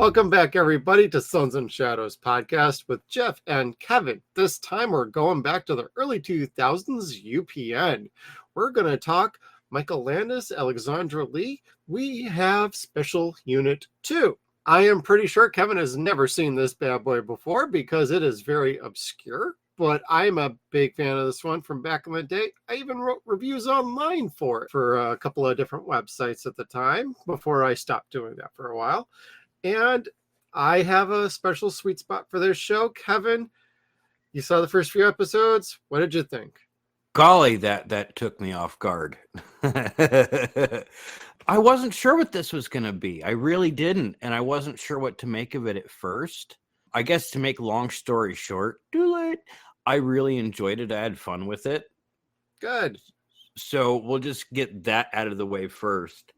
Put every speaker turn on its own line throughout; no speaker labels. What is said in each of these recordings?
Welcome back, everybody, to Sons and Shadows podcast with Jeff and Kevin. This time we're going back to the early 2000s UPN. We're going to talk Michael Landis, Alexondra Lee. We have Special Unit 2. I am pretty sure Kevin has never seen this bad boy before because it is very obscure, but I'm a big fan of this one from back in the day. I even wrote reviews online for it for a couple of different websites at the time before I stopped doing that for a while. And I have a special sweet spot for this show. Kevin, you saw the first few episodes. What did you think?
Golly, that took me off guard. I wasn't sure what this was going to be. I really didn't. And I wasn't sure what to make of it at first. I guess to make long story short, I really enjoyed it. I had fun with it.
Good.
So we'll just get that out of the way first.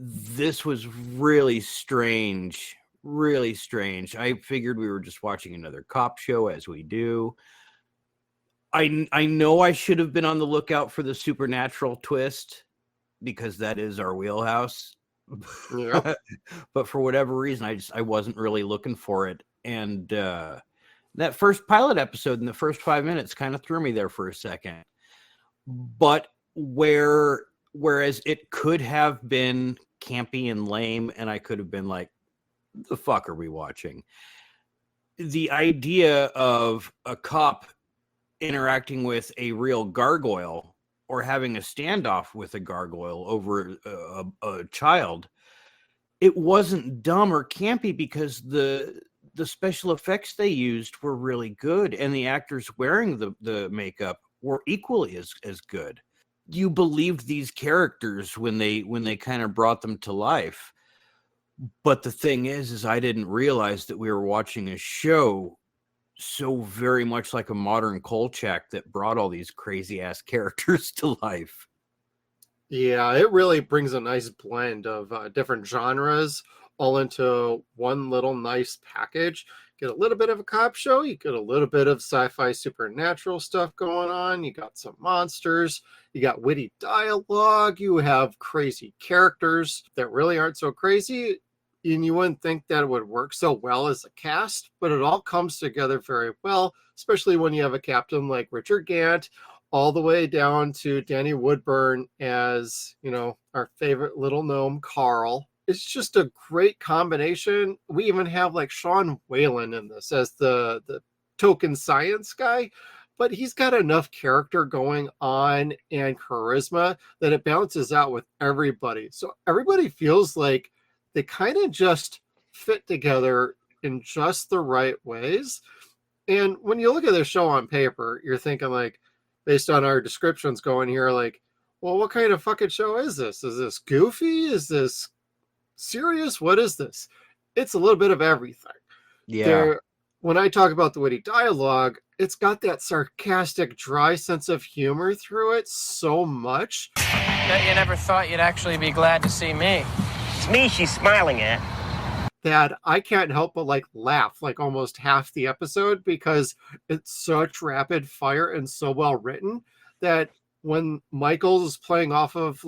This was really strange. I figured we were just watching another cop show, as we do. I know I should have been on the lookout for the supernatural twist because that is our wheelhouse.
Yep.
But for whatever reason, I wasn't really looking for it. And that first pilot episode in the first 5 minutes kind of threw me there for a second. But whereas it could have been campy and lame, and I could have been like, the fuck are we watching? The idea of a cop interacting with a real gargoyle or having a standoff with a gargoyle over a child, it wasn't dumb or campy because the special effects they used were really good, and the actors wearing the makeup were equally as good. You believed these characters when they kind of brought them to life. But the thing is I didn't realize that we were watching a show so very much like a modern Kolchak that brought all these crazy ass characters to life.
Yeah, it really brings a nice blend of different genres all into one little nice package. Get a little bit of a cop show, you get a little bit of sci-fi supernatural stuff going on, you got some monsters, you got witty dialogue, you have crazy characters that really aren't so crazy, and you wouldn't think that it would work so well as a cast, but it all comes together very well, especially when you have a captain like Richard Gant, all the way down to Danny Woodburn as, our favorite little gnome, Carl. It's just a great combination. We even have like Sean Whalen in this as the token science guy, but he's got enough character going on and charisma that it balances out with everybody. So everybody feels like they kind of just fit together in just the right ways. And when you look at the show on paper, you're thinking like, based on our descriptions going here, like, well, what kind of fucking show is this? Is this goofy? Is this serious? What is this? It's a little bit of everything.
Yeah.
When I talk about the witty dialogue, it's got that sarcastic, dry sense of humor through it so much.
Bet you never thought you'd actually be glad to see me.
It's me she's smiling at.
That I can't help but laugh like almost half the episode because it's such rapid fire and so well written that when Michael is playing off of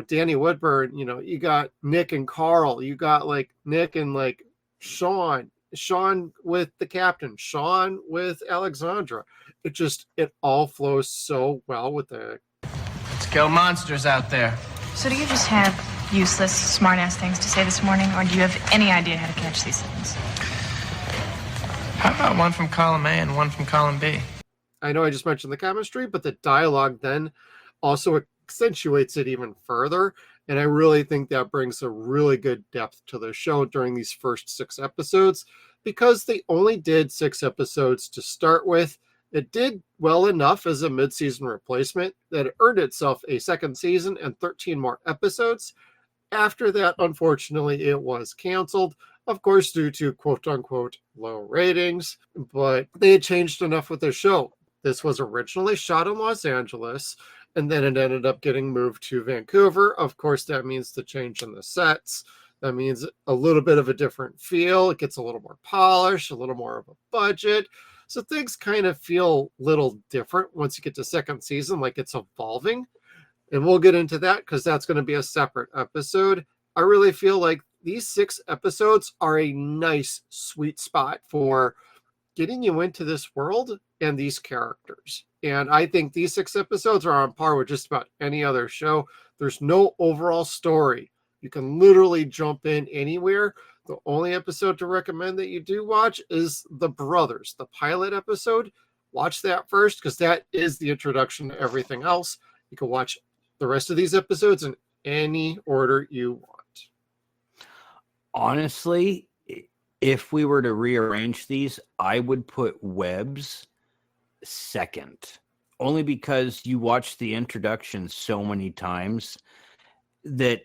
Danny Woodburn, you got Nick and Carl, you got Nick and Sean with the captain, Sean with Alexondra. It all flows so well with the...
Let's go monsters out there.
So do you just have useless, smart-ass things to say this morning, or do you have any idea how to catch these things?
How about one from column A and one from column B?
I know I just mentioned the chemistry, but the dialogue then also accentuates it even further, and I really think that brings a really good depth to the show during these first 6 episodes. Because they only did 6 episodes to start with, it did well enough as a mid-season replacement that it earned itself a second season and 13 more episodes. After that, unfortunately, it was canceled, of course, due to quote-unquote low ratings, but they had changed enough with the show. This was originally shot in Los Angeles, and then it ended up getting moved to Vancouver. Of course, that means the change in the sets. That means a little bit of a different feel. It gets a little more polished, a little more of a budget. So things kind of feel a little different once you get to second season, like it's evolving. And we'll get into that because that's going to be a separate episode. I really feel like these 6 episodes are a nice, sweet spot for getting you into this world and these characters. And I think these 6 episodes are on par with just about any other show. There's no overall story. You can literally jump in anywhere. The only episode to recommend that you do watch is The Brothers, the pilot episode. Watch that first because that is the introduction to everything else. You can watch the rest of these episodes in any order you want.
Honestly, if we were to rearrange these, I would put Webs second. Only because you watch the introduction so many times that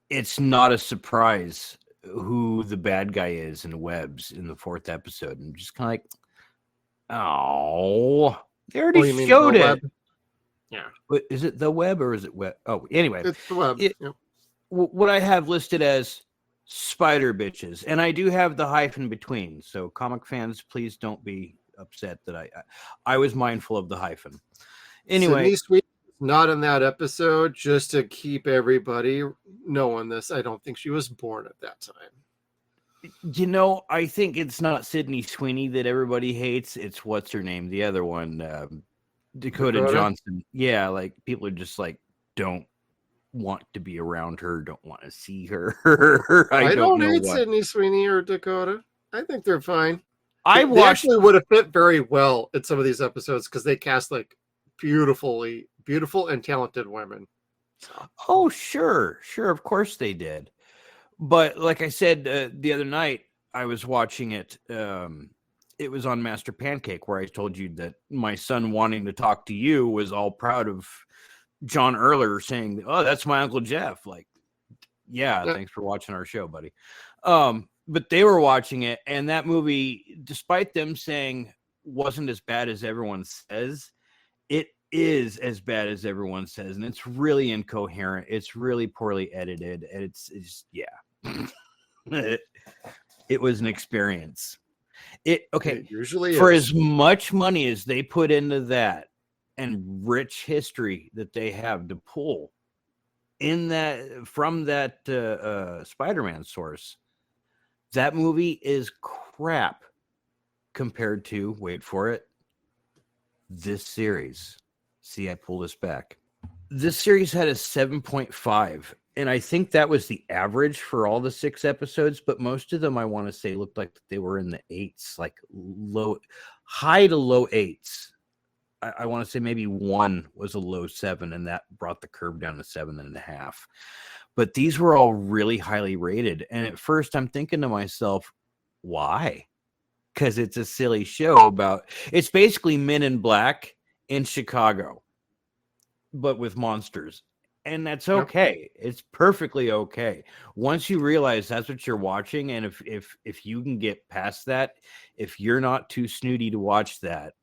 it's not a surprise who the bad guy is in Webs in the 4th episode. And just kind of like, oh, they already showed it.
Web? Yeah.
But is it the Web or is it Web? Oh, anyway.
It's the Web.
Yep. What I have listed as Spider Bitches, and I do have the hyphen between. So comic fans, please don't be upset that I was mindful of the hyphen. Anyway.
Sydney Sweet not in that episode, just to keep everybody knowing this. I don't think she was born at that time.
I think it's not Sydney Sweeney that everybody hates. It's what's her name? The other one, Dakota Johnson. Yeah, like people are just like, don't want to be around her, don't want to see her. I don't hate
Sydney Sweeney or Dakota. I think they're fine.
They
actually would have fit very well in some of these episodes because they cast like beautiful and talented women.
Oh, sure. Of course they did. But like I said the other night, I was watching it. It was on Master Pancake where I told you that my son wanting to talk to you was all proud of John Erler saying, "Oh, that's my Uncle Jeff." Like, yeah, thanks for watching our show, buddy. But they were watching it, and that movie, despite them saying wasn't as bad as everyone says, it is as bad as everyone says, and it's really incoherent. It's really poorly edited, and it's it was an experience. It
usually
for
is.
as much money as they put into that and rich history that they have to pull in that from that Spider-Man source, that movie is crap compared to, wait for it, this series. See, I pull this back. This series had a 7.5, and I think that was the average for all the 6 episodes, but most of them, I want to say, looked like they were in the 8s, like high to low 8s. I want to say maybe one was a low 7, and that brought the curve down to 7.5. But these were all really highly rated. And at first I'm thinking to myself, why? Because it's a silly show it's basically Men in Black in Chicago, but with monsters. And that's okay. Yep. It's perfectly okay. Once you realize that's what you're watching, and if you can get past that, if you're not too snooty to watch that,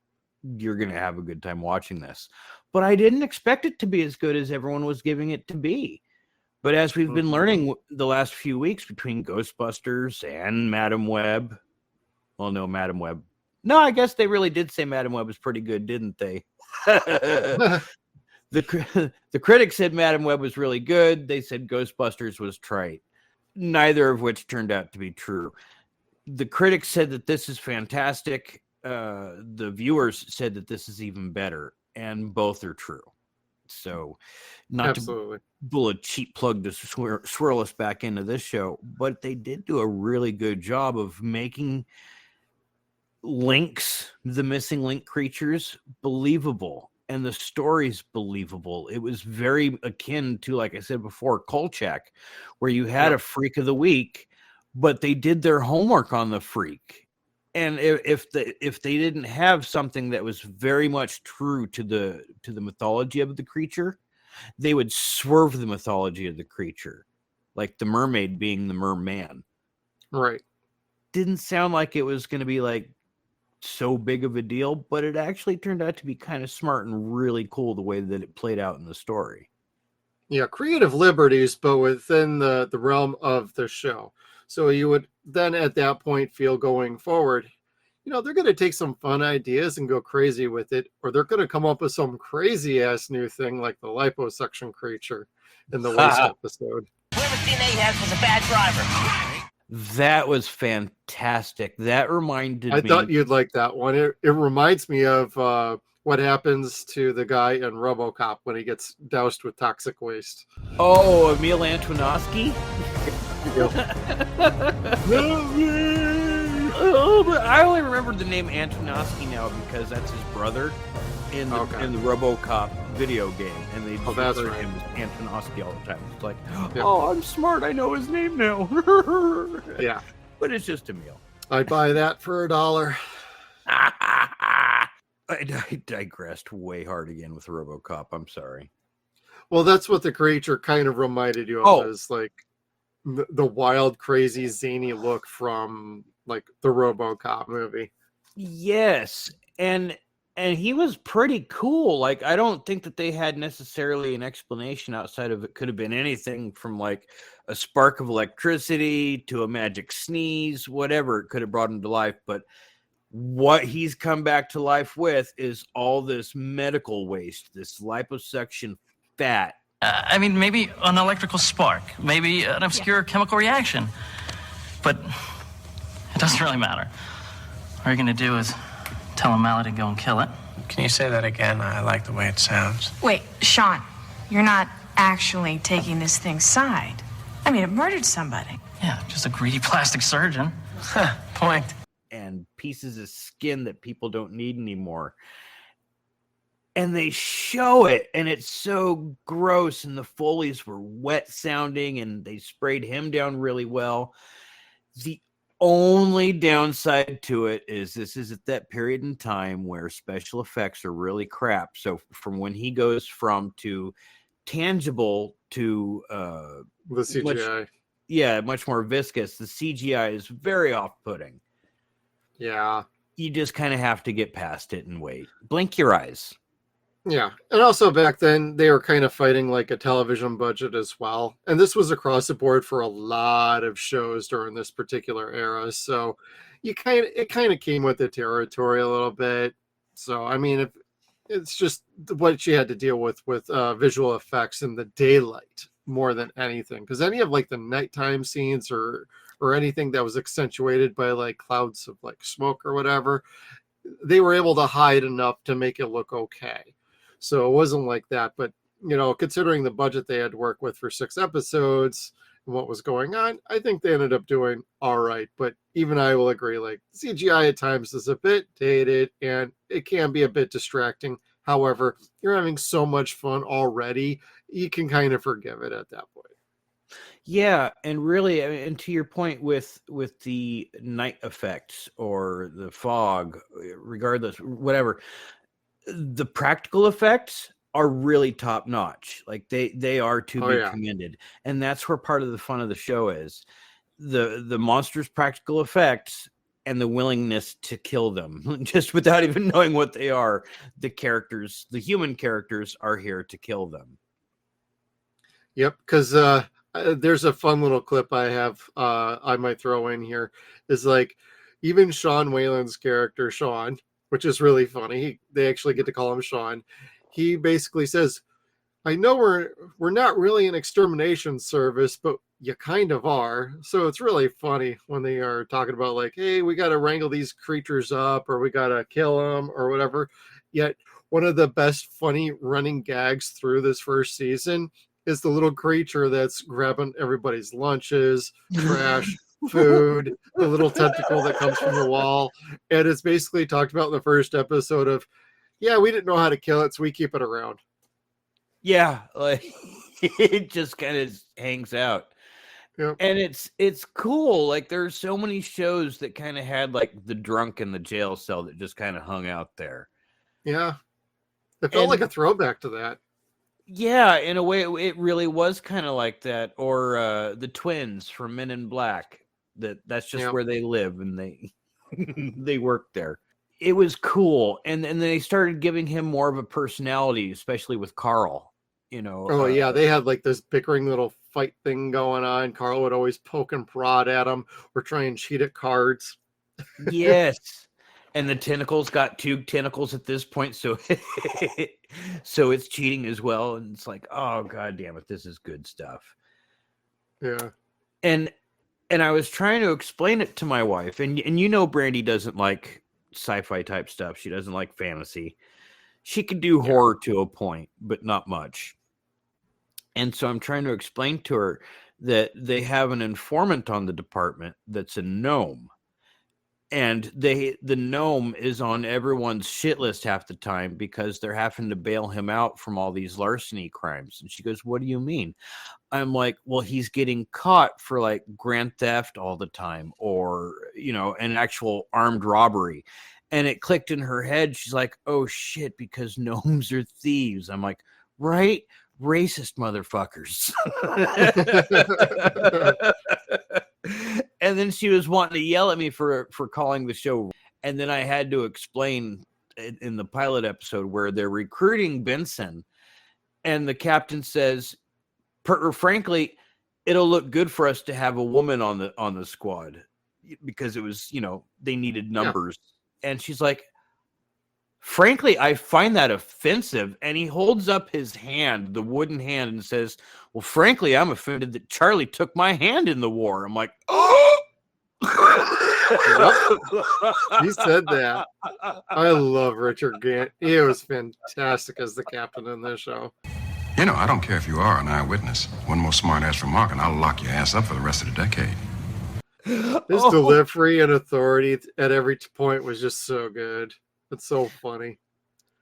you're going to have a good time watching this. But I didn't expect it to be as good as everyone was giving it to be. But as we've been learning the last few weeks between Ghostbusters and Madam Web, well, no, Madam Web. No, I guess they really did say Madam Web was pretty good, didn't they? The critics said Madam Web was really good. They said Ghostbusters was trite. Neither of which turned out to be true. The critics said that this is fantastic. The viewers said that this is even better, and both are true. So not
Absolutely.
To pull a cheap plug to swirl us back into this show, but they did do a really good job of making the missing link creatures, believable, and the story's believable. It was very akin to, like I said before, Kolchak, where you had a freak of the week, but they did their homework on the freak. And if they didn't have something that was very much true to the mythology of the creature, they would swerve the mythology of the creature, like the mermaid being the merman.
Right.
Didn't sound like it was going to be like so big of a deal, but it actually turned out to be kind of smart and really cool the way that it played out in the story.
Yeah, creative liberties, but within the realm of the show. So you would then at that point feel going forward, they're going to take some fun ideas and go crazy with it, or they're going to come up with some crazy ass new thing like the liposuction creature in the waste episode.
Women
only thing they had was a bad driver.
That was fantastic. That reminded me.
I thought you'd like that one. It reminds me of what happens to the guy in RoboCop when he gets doused with toxic waste.
Oh, Emil Antonovsky? Oh, but I only remember the name Antonovsky now because that's his brother in the RoboCop video game, and they just refer to him as Antonovsky all the time. It's like, oh, I'm smart. I know his name now.
Yeah,
but it's just Emil.
I'd buy that for $1.
I digressed way hard again with RoboCop. I'm sorry.
Well, that's what the creature kind of reminded you of, is like the wild, crazy, zany look from like the RoboCop movie.
Yes, and he was pretty cool. Like, I don't think that they had necessarily an explanation outside of it could have been anything from like a spark of electricity to a magic sneeze, whatever it could have brought him to life. But what he's come back to life with is all this medical waste, this liposuction fat.
I mean, maybe an electrical spark, maybe an obscure chemical reaction. But it doesn't really matter. All you're going to do is tell O'Malley to go and kill it.
Can you say that again? I like the way it sounds.
Wait, Sean, you're not actually taking this thing's side. I mean, it murdered somebody.
Yeah, just a greedy plastic surgeon.
Point.
And pieces of skin that people don't need anymore. And they show it, and it's so gross, and the Foleys were wet sounding, and they sprayed him down really well. The only downside to it is this is at that period in time where special effects are really crap. So from when he goes from to tangible to
the CGI,
much more viscous, the CGI is very off-putting.
Yeah.
You just kind of have to get past it and wait. Blink your eyes.
Yeah. And also back then they were kind of fighting like a television budget as well. And this was across the board for a lot of shows during this particular era. So it kind of came with the territory a little bit. So, I mean, if it's just what you had to deal with visual effects in the daylight more than anything. Because any of like the nighttime scenes or anything that was accentuated by like clouds of like smoke or whatever, they were able to hide enough to make it look okay. So it wasn't like that, but you know, considering the budget they had to work with for 6 episodes and what was going on, I think they ended up doing all right. But even I will agree, like CGI at times is a bit dated and it can be a bit distracting. However, you're having so much fun already, you can kind of forgive it at that point.
Yeah, and really, I mean, and to your point with the night effects or the fog, regardless, whatever, the practical effects are really top notch. Like they are to be commended, and that's where part of the fun of the show is the monsters' practical effects and the willingness to kill them just without even knowing what they are. The characters, the human characters, are here to kill them.
Yep, because there's a fun little clip I have I might throw in here. Is like even Sean Whalen's character, Sean, which is really funny. They actually get to call him Sean. He basically says, I know we're not really an extermination service, but you kind of are. So it's really funny when they are talking about like, hey, we got to wrangle these creatures up or we got to kill them or whatever. Yet one of the best funny running gags through this first season is the little creature that's grabbing everybody's lunches, trash, food, the little tentacle that comes from the wall. And it's basically talked about in the first episode of, yeah, we didn't know how to kill it, so we keep it around.
Yeah, like it just kind of hangs out.
Yep.
And it's cool. Like there's so many shows that kind of had like the drunk in the jail cell that just kind of hung out there.
Yeah. It felt like a throwback to that.
Yeah, in a way it really was kind of like that. Or the twins from Men in Black. That's just where they live and they they work there. It was cool. And then they started giving him more of a personality, especially with Carl. You know.
Oh yeah, they had like this bickering little fight thing going on. Carl would always poke and prod at him or try and cheat at cards.
Yes. And the tentacles got 2 tentacles at this point, so so it's cheating as well. And it's like, oh god damn it, this is good stuff.
Yeah.
And I was trying to explain it to my wife, and Brandy doesn't like sci-fi type stuff. She doesn't like fantasy. She can do horror to a point, but not much. And so I'm trying to explain to her that they have an informant on the department that's a gnome. And the gnome is on everyone's shit list half the time because they're having to bail him out from all these larceny crimes. And she goes, "What do you mean?" I'm like, "Well, he's getting caught for like grand theft all the time, or, an actual armed robbery." And it clicked in her head. She's like, "Oh shit, because gnomes are thieves." I'm like, "Right? Racist motherfuckers." And then she was wanting to yell at me for calling the show. And then I had to explain in the pilot episode where they're recruiting Benson, and the captain says, frankly, it'll look good for us to have a woman on the squad, because it was, they needed numbers. Yeah. And she's like, "Frankly, I find that offensive." And he holds up his hand, the wooden hand, and says, "Well, frankly, I'm offended that Charlie took my hand in the war." I'm like, "Oh!"
He said that. I love Richard Gant. He was fantastic as the captain in this show.
I don't care if you are an eyewitness. One more smart-ass remark and I'll lock your ass up for the rest of the decade.
His delivery and authority at every point was just so good. It's so funny.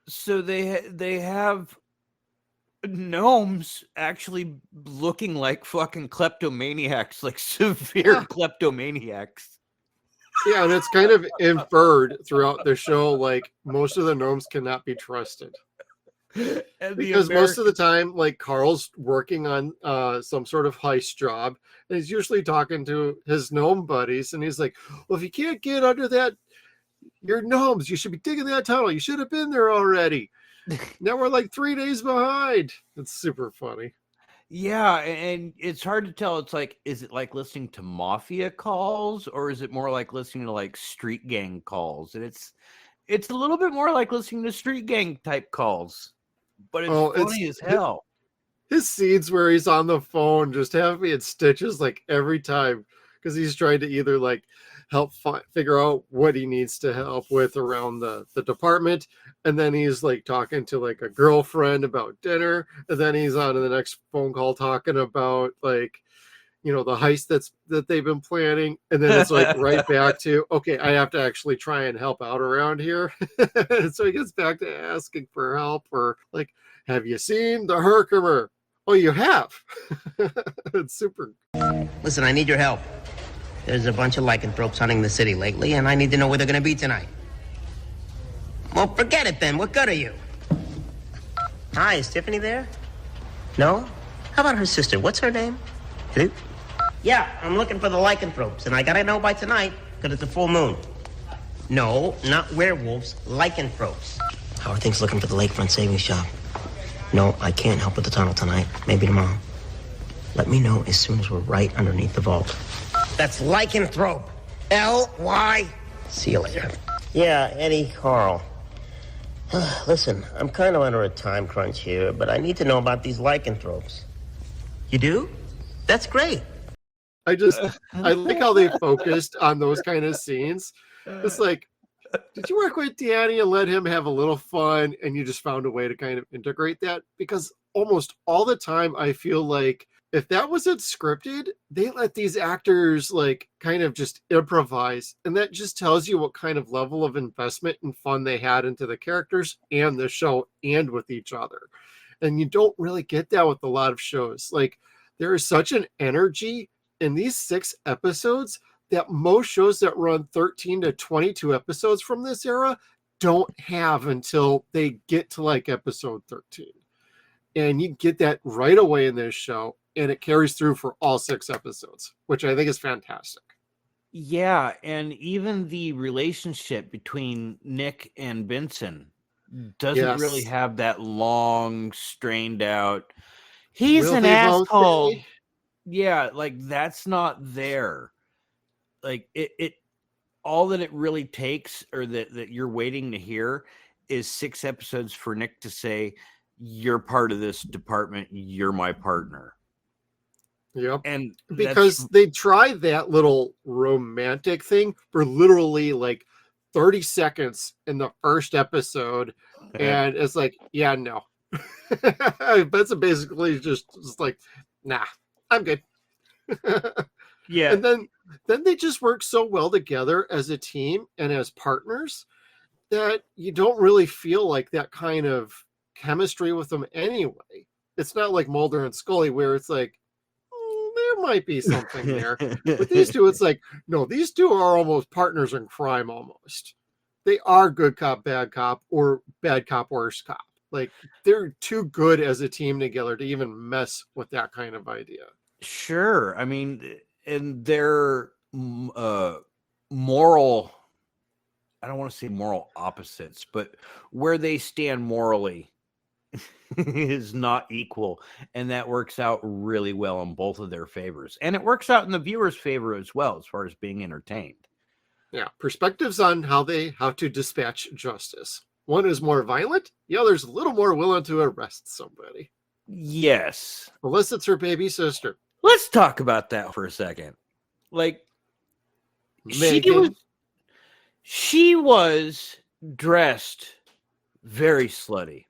So they have gnomes actually looking like fucking kleptomaniacs, like severe kleptomaniacs.
Yeah, and it's kind of inferred throughout the show, like most of the gnomes cannot be trusted. Because most of the time, like, Carl's working on some sort of heist job, and he's usually talking to his gnome buddies, and he's like, "Well, if you can't get under that, you're gnomes. You should be digging that tunnel. You should have been there already." Now we're like 3 days behind. It's super funny.
Yeah, and it's hard to tell. It's like, is it like listening to mafia calls, or is it more like listening to like street gang calls? And it's a little bit more like listening to street gang type calls, but it's funny as hell.
His scenes where he's on the phone just have me in stitches like every time, because he's trying to either like help figure out what he needs to help with around the department, and then he's like talking to like a girlfriend about dinner, and then he's on the next phone call talking about like, the heist that they've been planning, and then it's like right back to, okay, I have to actually try and help out around here. So he gets back to asking for help, or like, "Have you seen the Herkimer?" "Oh, you have." It's super.
"Listen, I need your help. There's a bunch of lycanthropes hunting the city lately, and I need to know where they're going to be tonight." "Well, forget it then. What good are you?" "Hi, is Tiffany there?" "No?" "How about her sister? What's her name?" "Hello?" "Yeah, I'm looking for the lycanthropes, and I got to know by tonight, because it's a full moon." "No, not werewolves, lycanthropes." "How are things looking for the lakefront savings shop?" "No, I can't help with the tunnel tonight. Maybe tomorrow." "Let me know as soon as we're right underneath the vault." "That's lycanthrope. L-Y. See you later." "Yeah, Eddie, Carl. Listen, I'm kind of under a time crunch here, but I need to know about these lycanthropes." "You do? That's great."
I like how they focused on those kind of scenes. It's like, did you work with Danny and let him have a little fun, and you just found a way to kind of integrate that? Because almost all the time I feel like if that wasn't scripted, they let these actors like kind of just improvise, and that just tells you what kind of level of investment and fun they had into the characters and the show and with each other. And you don't really get that with a lot of shows. Like, there is such an energy in these 6 episodes that most shows that run 13 to 22 episodes from this era don't have until they get to like episode 13. And you get that right away in this show, and it carries through for all 6 episodes, which I think is fantastic.
Yeah, and even the relationship between Nick and Benson doesn't really have that long, strained out, "He's an asshole." Yeah, like that's not there. Like it all that it really takes, or that you're waiting to hear, is 6 episodes for Nick to say, "You're part of this department, you're my partner."
Yep.
And
Because they tried that little romantic thing for literally like 30 seconds in the first episode. And it's like, yeah, no. That's basically just like, nah, I'm good.
yeah,
And then they just work so well together as a team and as partners that you don't really feel like that kind of chemistry with them anyway. It's not like Mulder and Scully where it's like, there might be something there. With these two, it's like, no, these two are almost partners in crime almost. They are good cop, bad cop, or bad cop, worse cop. Like, they're too good as a team together to even mess with that kind of idea.
Sure. I mean, and their moral, I don't want to say moral opposites, but where they stand morally is not equal. And that works out really well in both of their favors. And it works out in the viewer's favor as well, as far as being entertained.
Yeah, perspectives on how to dispatch justice. One is more violent, the other's a little more willing to arrest somebody.
Yes.
Unless it's her baby sister.
Let's talk about that for a second. Like,
Megan.
she was dressed very slutty.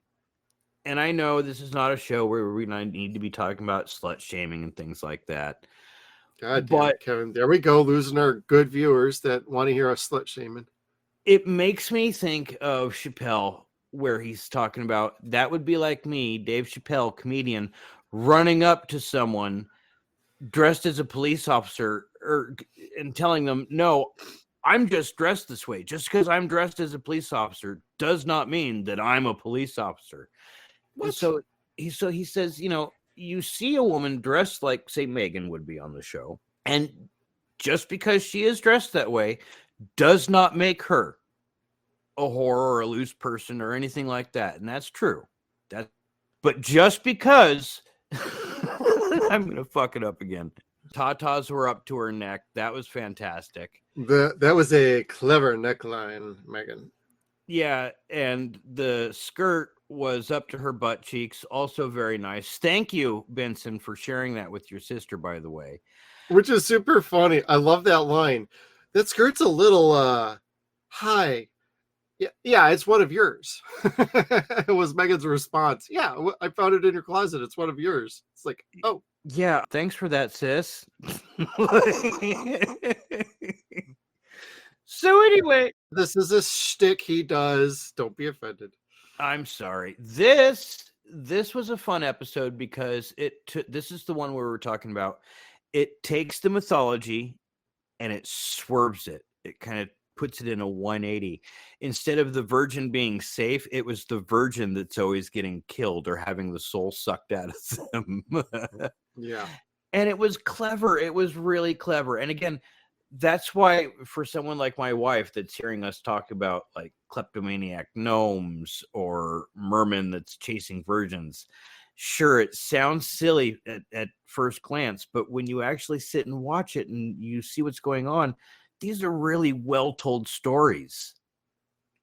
And I know this is not a show where we need to be talking about slut shaming and things like that.
God damn it, Kevin. There we go, losing our good viewers that want to hear us slut shaming.
It makes me think of Chappelle, where he's talking about that would be like me, Dave Chappelle, comedian, running up to someone dressed as a police officer and telling them, no, I'm just dressed this way. Just because I'm dressed as a police officer does not mean that I'm a police officer. So he says, you know, you see a woman dressed like, say, Megan would be on the show, and just because she is dressed that way does not make her a whore or a loose person or anything like that. And that's true. But just because I'm going to fuck it up again. Tatas were up to her neck. That was fantastic.
That was a clever neckline, Megan.
Yeah, and the skirt was up to her butt cheeks. Also very nice. Thank you, Benson, for sharing that with your sister, by the way.
Which is super funny. I love that line. That skirt's a little high. Yeah, it's one of yours. It was Megan's response. Yeah, I found it in your closet. It's one of yours. It's like, oh.
Yeah, thanks for that, sis. So anyway,
this is a shtick he does. Don't be offended.
I'm sorry. This was a fun episode because this is the one where we're talking about. It takes the mythology and it swerves it. It kind of puts it in a 180. Instead of the virgin being safe, it was the virgin that's always getting killed or having the soul sucked out of them.
Yeah.
And it was clever. It was really clever. And again, that's why for someone like my wife that's hearing us talk about like kleptomaniac gnomes or merman that's chasing virgins, sure, it sounds silly at first glance, but when you actually sit and watch it and you see what's going on, these are really well-told stories.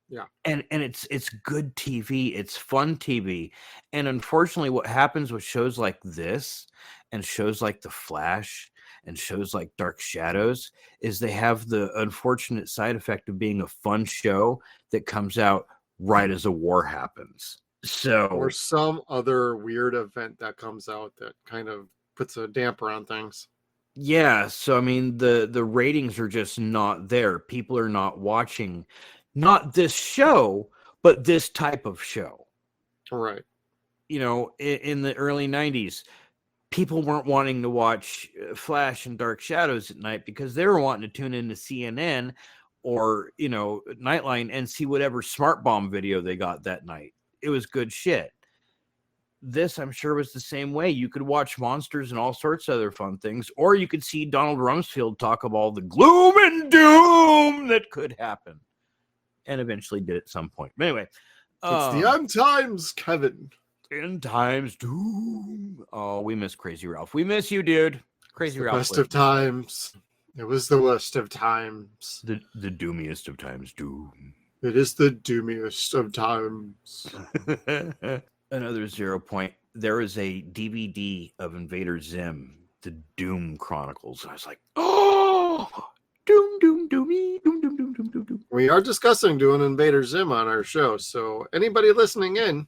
Yeah.
And it's good TV. It's fun TV. And unfortunately, what happens with shows like this and shows like The Flash and shows like Dark Shadows is they have the unfortunate side effect of being a fun show that comes out right as a war happens. So,
or some other weird event that comes out that kind of puts a damper on things.
Yeah, so I mean the ratings are just not there. People are not watching not this show, but this type of show.
Right.
You know, in the early 90s, people weren't wanting to watch Flash and Dark Shadows at night because they were wanting to tune into CNN or, you know, Nightline and see whatever smart bomb video they got that night. It was good shit. This, I'm sure, was the same way. You could watch monsters and all sorts of other fun things, or you could see Donald Rumsfeld talk of all the gloom and doom that could happen, and eventually did at some point. But anyway,
it's the end times, Kevin.
End times doom. Oh, we miss Crazy Ralph. We miss you, dude. Crazy Ralph.
Best of times. It was the worst of times.
The doomiest of times doom.
It is the doomiest of times.
Another 0 point. There is a DVD of Invader Zim the Doom Chronicles. I was like, oh, Doom, Doom, Doomy, Doom, Doom, Doom, Doom, Doom, Doom.
We are discussing doing Invader Zim on our show, so anybody listening in,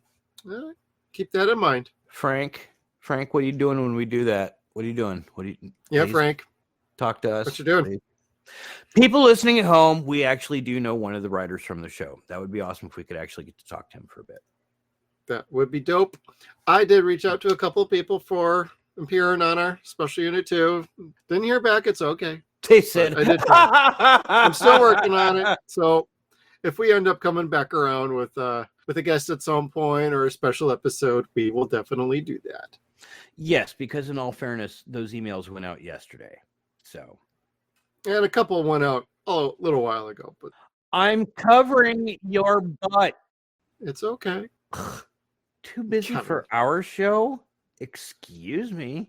keep that in mind.
Frank, what are you doing when we do that? What are you doing?
Yeah, Frank.
Talk to us.
What you doing?
Please. People listening at home, we actually do know one of the writers from the show. That would be awesome if we could actually get to talk to him for a bit.
That would be dope. I did reach out to a couple of people for appearing on our special unit too. Didn't hear back. It's okay.
They said
I did. I'm still working on it. So if we end up coming back around with a guest at some point or a special episode, we will definitely do that.
Yes, because in all fairness, those emails went out yesterday. So,
and a couple went out a little while ago, but
I'm covering your butt.
It's okay.
Too busy for our show? Excuse me.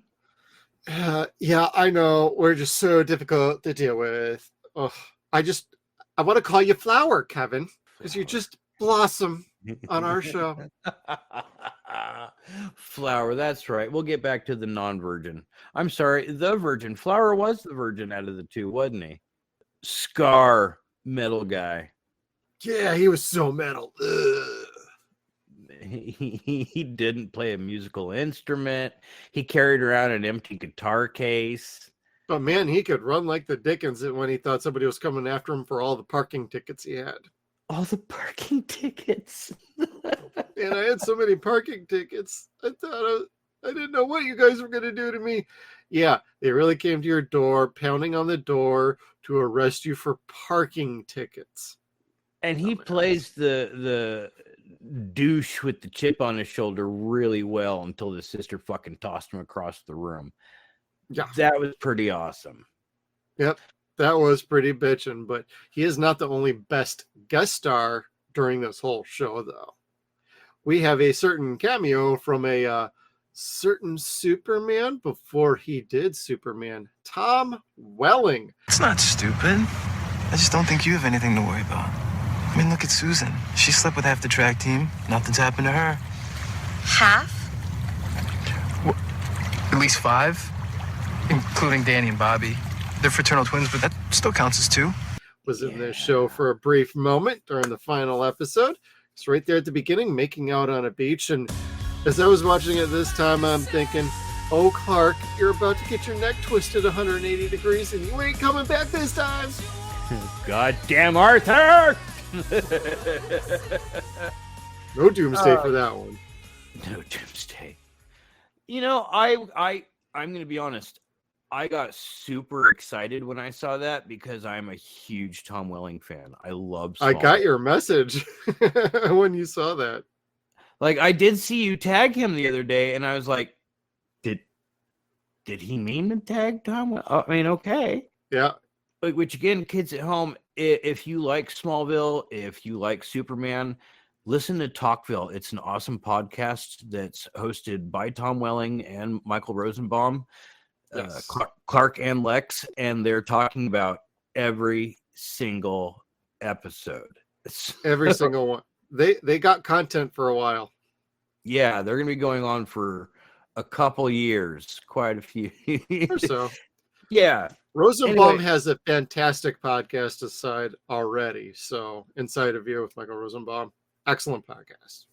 Yeah, I know. We're just so difficult to deal with. Oh, I want to call you Flower, Kevin, because you just blossom on our show.
Flower, that's right. We'll get back to the non-virgin. I'm sorry, the virgin. Flower was the virgin out of the two, wasn't he? Scar, metal guy.
Yeah, he was so metal.
He didn't play a musical instrument. He carried around an empty guitar case.
But man, he could run like the Dickens when he thought somebody was coming after him for all the parking tickets he had.
All the parking tickets.
And I had so many parking tickets. I didn't know what you guys were going to do to me. Yeah, they really came to your door, pounding on the door to arrest you for parking tickets.
And he plays the douche with the chip on his shoulder really well until the sister fucking tossed him across the room.
Yeah.
That was pretty awesome.
Yep. That was pretty bitchin', but he is not the only best guest star during this whole show, though. We have a certain cameo from a certain Superman before he did Superman, Tom Welling.
It's not stupid. I just don't think you have anything to worry about. I mean, look at Susan. She slept with half the track team. Nothing's happened to her.
Half?
Well, at least 5, including Danny and Bobby. They're fraternal twins, but that still counts as 2.
Was in this show for a brief moment during the final episode. It's right there at the beginning, making out on a beach. And as I was watching it this time, I'm thinking, oh, Clark, you're about to get your neck twisted 180 degrees and you ain't coming back this time.
Goddamn Arthur!
No doomsday for that one.
No doomsday. You know, I'm going to be honest. I got super excited when I saw that because I'm a huge Tom Welling fan. I love Smallville.
I got your message when you saw that.
Like, I did see you tag him the other day, and I was like, did he mean to tag Tom? I mean, okay.
Yeah.
Which, again, kids at home, if you like Smallville, if you like Superman, listen to Talkville. It's an awesome podcast that's hosted by Tom Welling and Michael Rosenbaum. Yes. Clark and Lex, and they're talking about every single episode.
Every single one. They got content for a while.
Yeah, they're going to be going on for a couple years, quite a few.
Or so.
Yeah.
Rosenbaum has a fantastic podcast aside already. So, Inside of You with Michael Rosenbaum. Excellent podcast.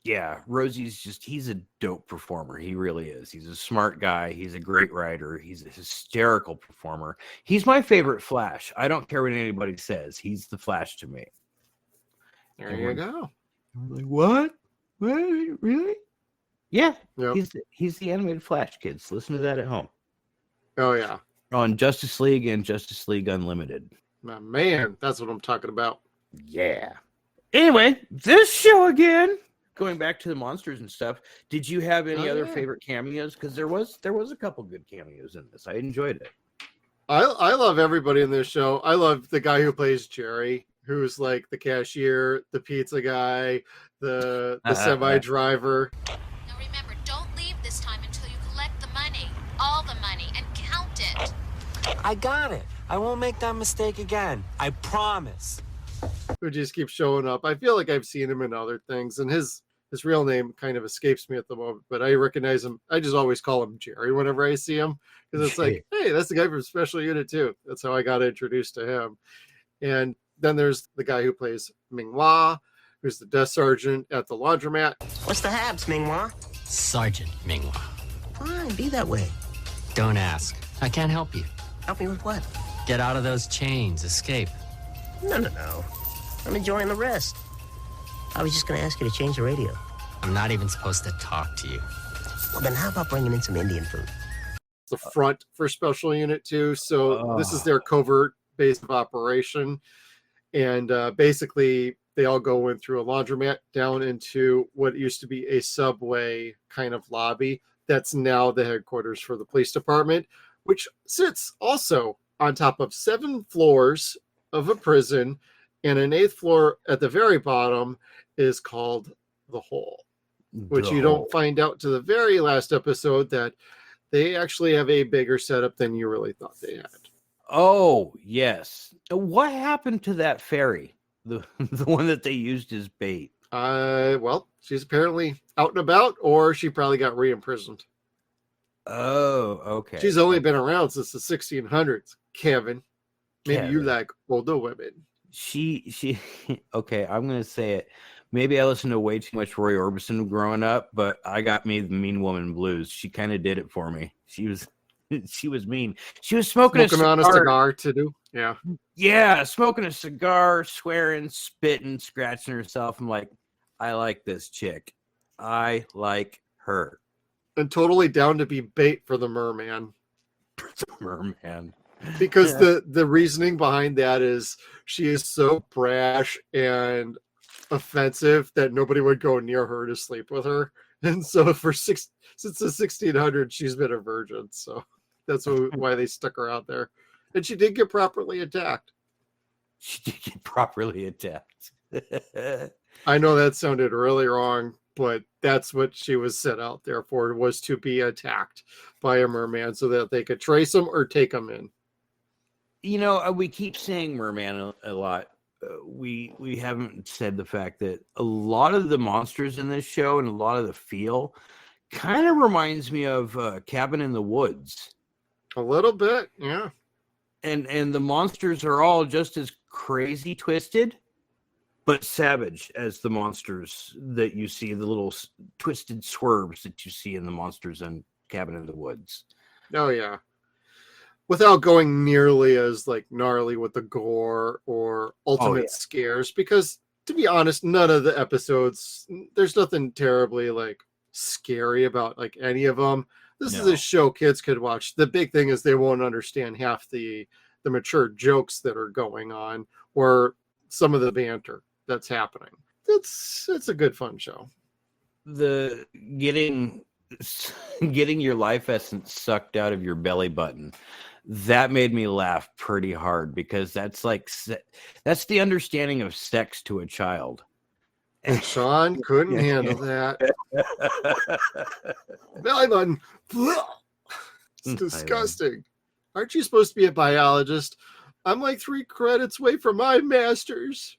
Yeah, he's a dope performer. He really is. He's a smart guy. He's a great writer. He's a hysterical performer. He's my favorite Flash. I don't care what anybody says. He's the Flash to me.
There you go.
Like, what? What? Really? Yeah.
Yep.
He's the animated Flash, kids. Listen to that at home.
Oh, yeah.
On Justice League and Justice League Unlimited.
My man, that's what I'm talking about.
Yeah. Anyway, this show again. Going back to the monsters and stuff, did you have any other favorite cameos? Because there was a couple good cameos in this. I enjoyed it.
I love everybody in this show. I love the guy who plays Jerry, who's like the cashier, the pizza guy, the semi driver.
Now remember, don't leave this time until you collect the money, all the money, and count it.
I got it. I won't make that mistake again. I promise.
Who just keeps showing up. I feel like I've seen him in other things, and his His real name kind of escapes me at the moment, but I recognize him. I just always call him Jerry whenever I see him, because it's like, hey, that's the guy from Special Unit 2. That's how I got introduced to him. And then there's the guy who plays Ming-Hua, who's the desk sergeant at the laundromat.
What's the haps, Ming-Hua?
Sergeant Ming-Hua.
Fine, be that way.
Don't ask. I can't help you.
Help me with what?
Get out of those chains. Escape.
No. I'm enjoying the rest. I was just going to ask you to change the radio.
I'm not even supposed to talk to you.
Well, then how about bringing in some Indian food?
The front for Special Unit 2. So this is their covert base of operation. And basically, they all go in through a laundromat down into what used to be a subway kind of lobby. That's now the headquarters for the police department, which sits also on top of 7 floors of a prison, and an 8th floor at the very bottom is called the Hole, which you don't find out to the very last episode that they actually have a bigger setup than you really thought they had.
Oh, yes. What happened to that ferry? The one that they used as bait?
Well, she's apparently out and about, or she probably got re-imprisoned.
Oh, okay.
She's only been around since the 1600s, Kevin. Maybe you like older women.
She okay, I'm gonna say it. Maybe I listened to way too much Roy Orbison growing up, but I got me the Mean Woman blues. She kind of did it for me. She was mean. She was smoking
on a cigar to do.
Yeah, smoking a cigar, swearing, spitting, scratching herself. I'm like, I like this chick. I like her.
And totally down to be bait for the merman.
Merman.
Because the reasoning behind that is she is so brash and offensive that nobody would go near her to sleep with her. And so since the 1600s, she's been a virgin. So that's why they stuck her out there. And she did get properly attacked. I know that sounded really wrong, but that's what she was set out there for, was to be attacked by a merman so that they could trace him or take him in.
You know, we keep saying merman a lot. We haven't said the fact that a lot of the monsters in this show and a lot of the feel kind of reminds me of Cabin in the Woods.
A little bit, yeah.
And the monsters are all just as crazy twisted, but savage as the monsters that you see, the little twisted swerves that you see in the monsters in Cabin in the Woods.
Oh, yeah. Without going nearly as like gnarly with the gore or ultimate scares, because to be honest, none of the episodes, there's nothing terribly like scary about like any of them. This is a show kids could watch. The big thing is they won't understand half the mature jokes that are going on or some of the banter that's happening. It's a good fun show.
The getting your life essence sucked out of your belly button, that made me laugh pretty hard, because that's the understanding of sex to a child.
And Sean couldn't handle that. Belly button. It's disgusting. Aren't you supposed to be a biologist? I'm like 3 credits away from my master's.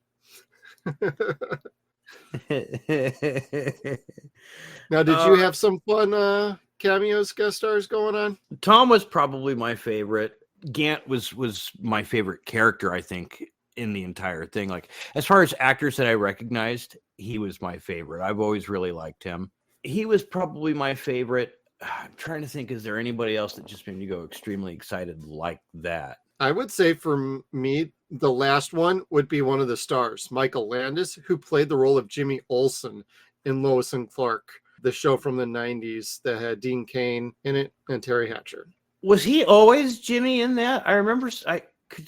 Now, did you have some fun cameos, guest stars going on?
Tom was probably my favorite. Gant was my favorite character, I think, in the entire thing. Like, as far as actors that I recognized, he was my favorite. I've always really liked him. He was probably my favorite. I'm trying to think, is there anybody else that just made me go extremely excited like that?
I would say for me, the last one would be one of the stars, Michael Landis, who played the role of Jimmy Olsen in Lois and Clark, the show from the 90s that had Dean Cain in it and Terry Hatcher.
Was he always Jimmy in that? I remember.
I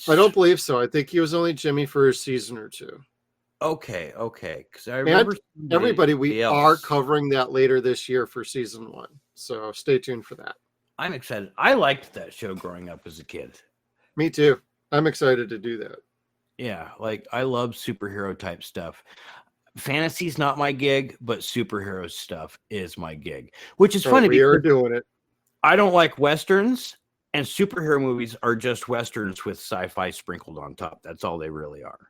don't believe so. I think he was only Jimmy for a season or 2.
Okay. Because I remember.
And everybody, we are covering that later this year for season 1. So stay tuned for that.
I'm excited. I liked that show growing up as a kid.
Me too. I'm excited to do that.
Yeah, like I love superhero type stuff. Fantasy's not my gig, but superhero stuff is my gig. Which is funny
because we are doing it.
I don't like westerns, and superhero movies are just westerns with sci-fi sprinkled on top. That's all they really are.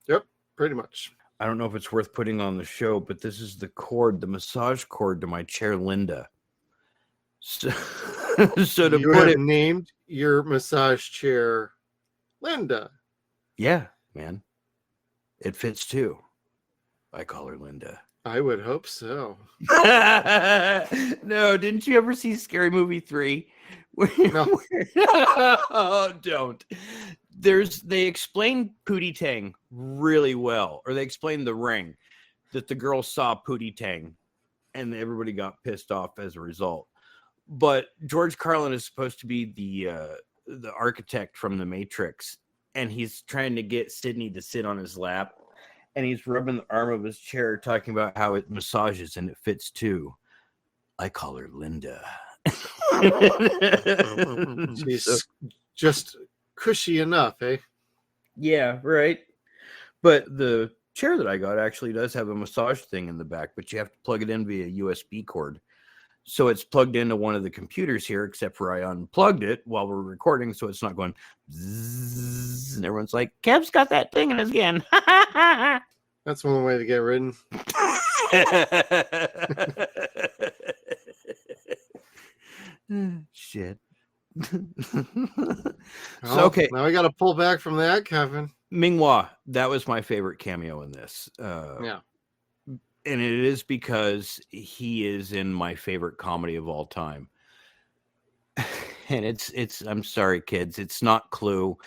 Yep, pretty much.
I don't know if it's worth putting on the show, but this is the cord, the massage cord to my chair, Linda. So, so to
You
put
have
it,
named your massage chair Linda.
yeah, man, it fits too. I call her Linda.
I would hope so.
No, didn't you ever see Scary Movie 3?
No.
Oh, don't. They explain Pootie Tang really well, or they explain the ring that the girl saw Pootie Tang, and everybody got pissed off as a result. But George Carlin is supposed to be the architect from The Matrix, and he's trying to get Sydney to sit on his lap, and he's rubbing the arm of his chair, talking about how it massages and it fits too. I call her Linda.
She's just cushy enough, eh?
Yeah, right. But the chair that I got actually does have a massage thing in the back, but you have to plug it in via USB cord. So it's plugged into one of the computers here, except for I unplugged it while we're recording, so it's not going zzz, and everyone's like, Kev's got that thing in his again.
That's one way to get ridden.
Shit.
Well,
okay.
Now I got to pull back from that, Kevin.
Ming-Hua, that was my favorite cameo in this.
Yeah.
And it is because he is in my favorite comedy of all time. And it's I'm sorry, kids, it's not Clue,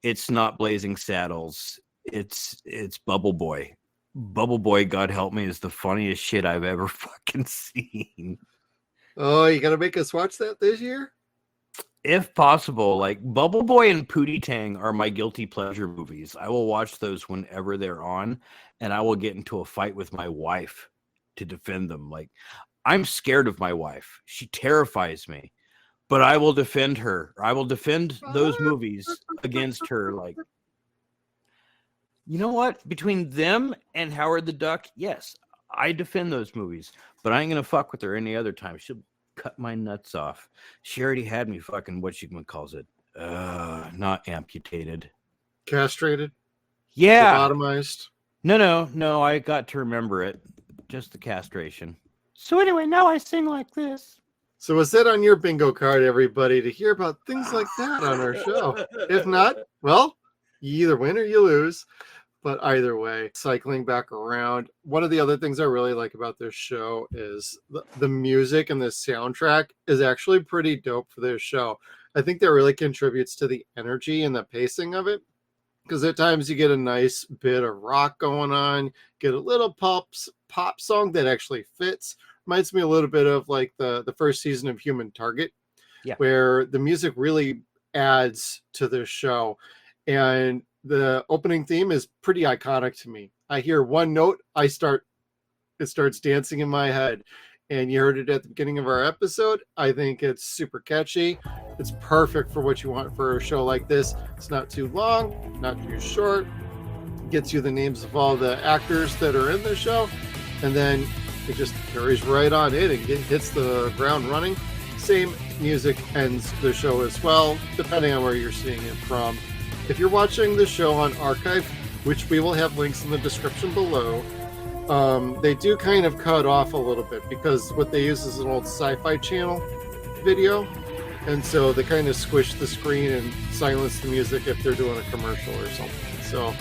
it's not Blazing Saddles, it's Bubble Boy. Bubble Boy, God help me, is the funniest shit I've ever fucking seen.
Oh, you gonna make us watch that this year?
If possible. Like, Bubble Boy and Pootie Tang are my guilty pleasure movies. I will watch those whenever they're on, and I will get into a fight with my wife to defend them. Like, I'm scared of my wife. She terrifies me, but I will defend her. I will defend those movies against her. Like, you know what? Between them and Howard the Duck, yes, I defend those movies, but I ain't gonna fuck with her any other time. She'll cut my nuts off. She already had me fucking calls it. Not amputated.
Castrated?
Yeah.
Lobotomized?
No. I got to remember it. Just the castration. So anyway, now I sing like this.
So was that on your bingo card, everybody, to hear about things like that on our show? If not, well, you either win or you lose. But either way, cycling back around, one of the other things I really like about this show is the music, and the soundtrack is actually pretty dope for this show. I think that really contributes to the energy and the pacing of it, because at times you get a nice bit of rock going on, get a little pop song that actually fits. Reminds me a little bit of like the first season of Human Target, where the music really adds to the show. And the opening theme is pretty iconic to me. I hear one note, it starts dancing in my head. And you heard it at the beginning of our episode. I think it's super catchy. It's perfect for what you want for a show like this. It's not too long, not too short. Gets you the names of all the actors that are in the show. And then it just carries right on in and hits the ground running. Same music ends the show as well, depending on where you're seeing it from. If you're watching the show on Archive, which we will have links in the description below, they do kind of cut off a little bit because what they use is an old Sci-Fi Channel video, and so they kind of squish the screen and silence the music if they're doing a commercial or something. So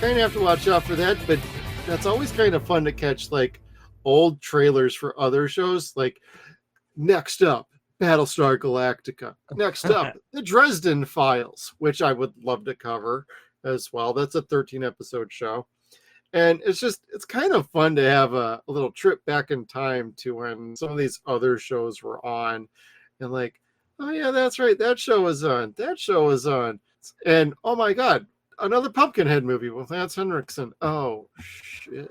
kind of have to watch out for that, but that's always kind of fun to catch like old trailers for other shows. Like, next up, Battlestar Galactica. Next up, the Dresden Files, which I would love to cover as well. That's a 13-episode show. And it's kind of fun to have a little trip back in time to when some of these other shows were on. And like, oh yeah, that's right, that show was on. That show was on. And oh my God, another Pumpkinhead movie with Lance Henriksen. Oh, shit.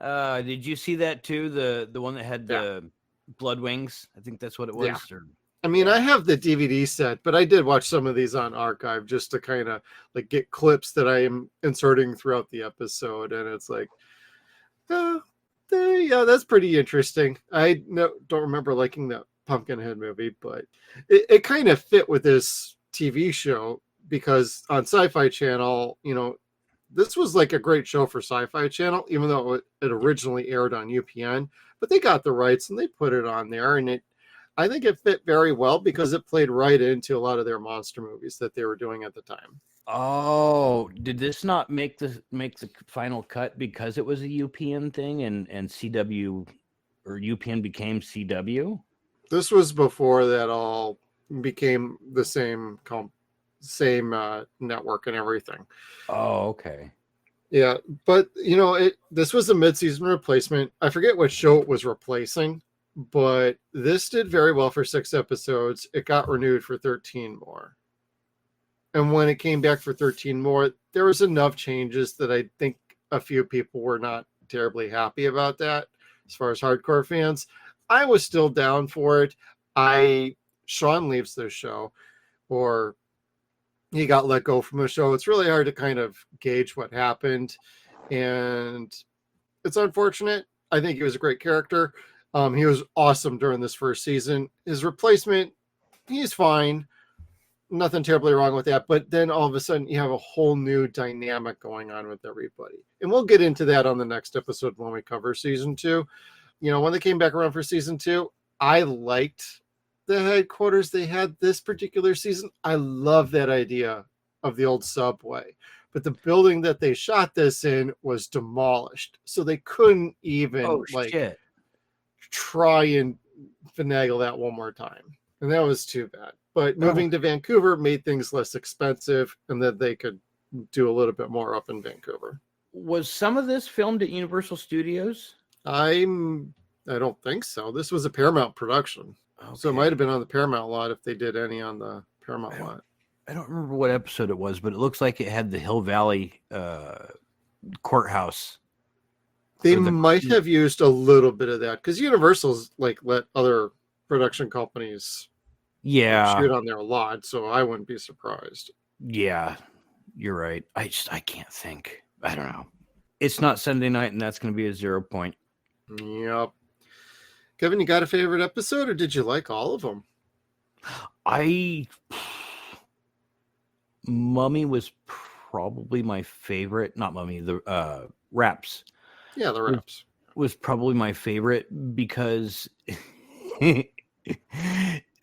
Did you see that too? The one that had the blood wings? I think that's what it was.
Yeah. I mean, I have the DVD set, but I did watch some of these on Archive just to kind of like get clips that I am inserting throughout the episode. And it's like, yeah, that's pretty interesting. I don't remember liking that Pumpkinhead movie, but it kind of fit with this TV show because on Sci-Fi Channel, this was like a great show for Sci-Fi Channel, even though it originally aired on UPN. But they got the rights and they put it on there, and I think it fit very well because it played right into a lot of their monster movies that they were doing at the time.
Oh, did this not make the final cut because it was a UPN thing and CW or UPN became CW?
This was before that all became the same network and everything.
Oh, okay.
Yeah, but this was a mid-season replacement. I forget what show it was replacing, but this did very well for 6 episodes. It got renewed for 13 more. And when it came back for 13 more, there was enough changes that I think a few people were not terribly happy about that. As far as hardcore fans, I was still down for it. Sean leaves the show, or he got let go from the show. It's really hard to kind of gauge what happened, and it's unfortunate. I think he was a great character. He was awesome during this first season. His replacement, he's fine. Nothing terribly wrong with that. But then all of a sudden, you have a whole new dynamic going on with everybody. And we'll get into that on the next episode when we cover season 2. When they came back around for season 2, I liked the headquarters they had this particular season. I love that idea of the old subway. But the building that they shot this in was demolished. So they couldn't even try and finagle that one more time. And that was too bad. But moving to Vancouver made things less expensive, and that they could do a little bit more up in Vancouver.
Was some of this filmed at Universal Studios?
I don't think so. This was a Paramount production. Okay. So it might have been on the Paramount lot if they did any on the Paramount lot.
I don't remember what episode it was, but it looks like it had the Hill Valley courthouse.
They might have used a little bit of that because Universal's let other production companies shoot on their lot, so I wouldn't be surprised.
Yeah, you're right. I can't think. I don't know. It's not Sunday night, and that's going to be a 0 point.
Yep. Kevin, you got a favorite episode, or did you like all of them?
Mummy was probably my favorite. Not Mummy, the Raps.
Yeah, the Raps
was probably my favorite because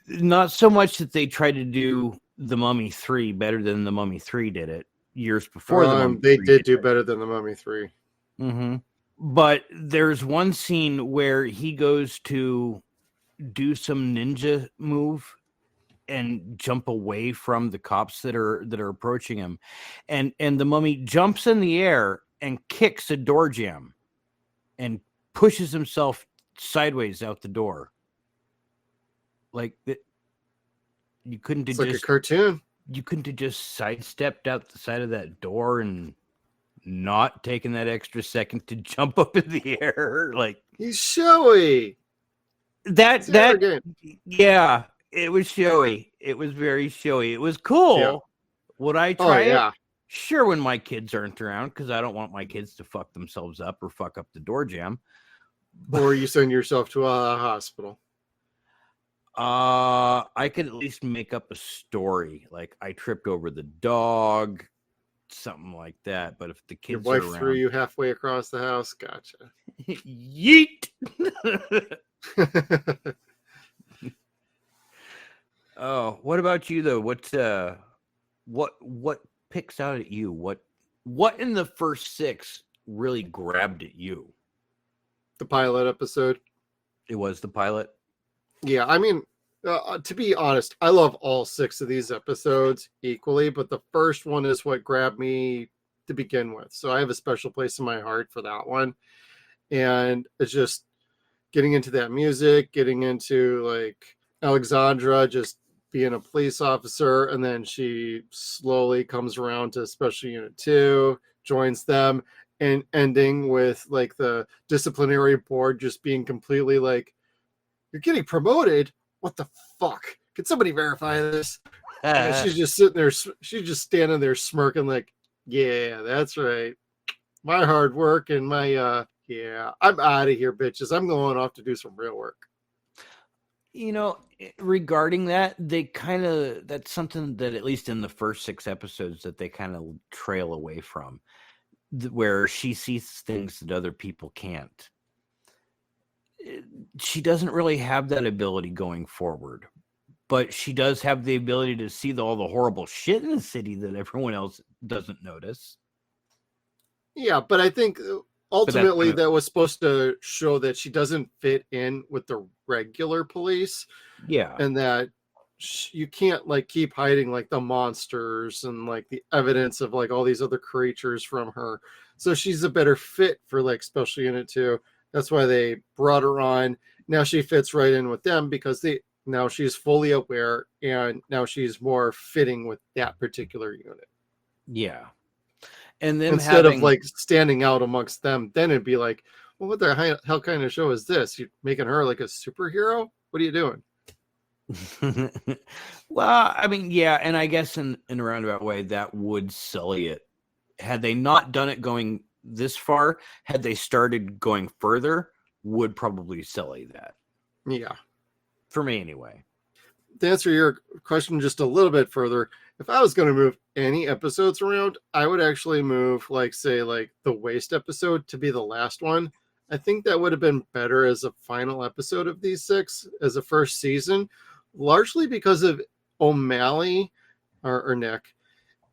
not so much that they tried to do the Mummy 3 better than the Mummy 3 did it years before.
They did do better than the Mummy 3.
Mm-hmm. But there's one scene where he goes to do some ninja move and jump away from the cops that are approaching him, and the Mummy jumps in the air and kicks a door jamb and pushes himself sideways out the door. Like that, you couldn't have
like a cartoon.
You couldn't have just sidestepped out the side of that door and not taken that extra second to jump up in the air. Like,
he's showy.
Yeah, it was showy. It was very showy. It was cool. Yeah. Would I try it? Sure, when my kids aren't around, because I don't want my kids to fuck themselves up or fuck up the door jamb.
Or you send yourself to a hospital.
I could at least make up a story. Like, I tripped over the dog, something like that. But if the kids
Your wife
are around,
threw you halfway across the house, gotcha.
Yeet. Oh, what about you though? What picks out at you? What in the first 6 really grabbed at you?
The pilot episode.
It was the pilot.
Yeah, I mean, to be honest, I love all 6 of these episodes equally, but the first one is what grabbed me to begin with. So I have a special place in my heart for that one. And it's just getting into that music, getting into like Alexondra just being a police officer, and then she slowly comes around to Special Unit 2, joins them, and ending with like the disciplinary board just being completely like, you're getting promoted? What the fuck? Can somebody verify this? And she's just sitting there, she's just standing there smirking like, yeah, that's right. My hard work and my yeah, I'm out of here, bitches. I'm going off to do some real work.
You know, regarding that, that's something that at least in the first 6 episodes that they kind of trail away from. where she sees things that other people can't. She doesn't really have that ability going forward, but she does have the ability to see all the horrible shit in the city that everyone else doesn't notice.
Yeah, but I think ultimately that was supposed to show that she doesn't fit in with the regular police.
Yeah.
And that you can't like keep hiding like the monsters and like the evidence of like all these other creatures from her. So she's a better fit for like Special Unit 2. That's why they brought her on. Now she fits right in with them because now she's fully aware and now she's more fitting with that particular unit.
Yeah. And then
instead of like standing out amongst them, then it'd be like, well, what the hell kind of show is this? You making her like a superhero? What are you doing?
Well, I mean, yeah, and I guess in a roundabout way that would sully it. Had they not done it going this far, had they started going further, would probably sully that.
Yeah.
For me anyway.
To answer your question just a little bit further, if I was going to move any episodes around, I would actually move like say like the Waste episode to be the last one. I think that would have been better as a final episode of these 6 as a first season, largely because of O'Malley or Nick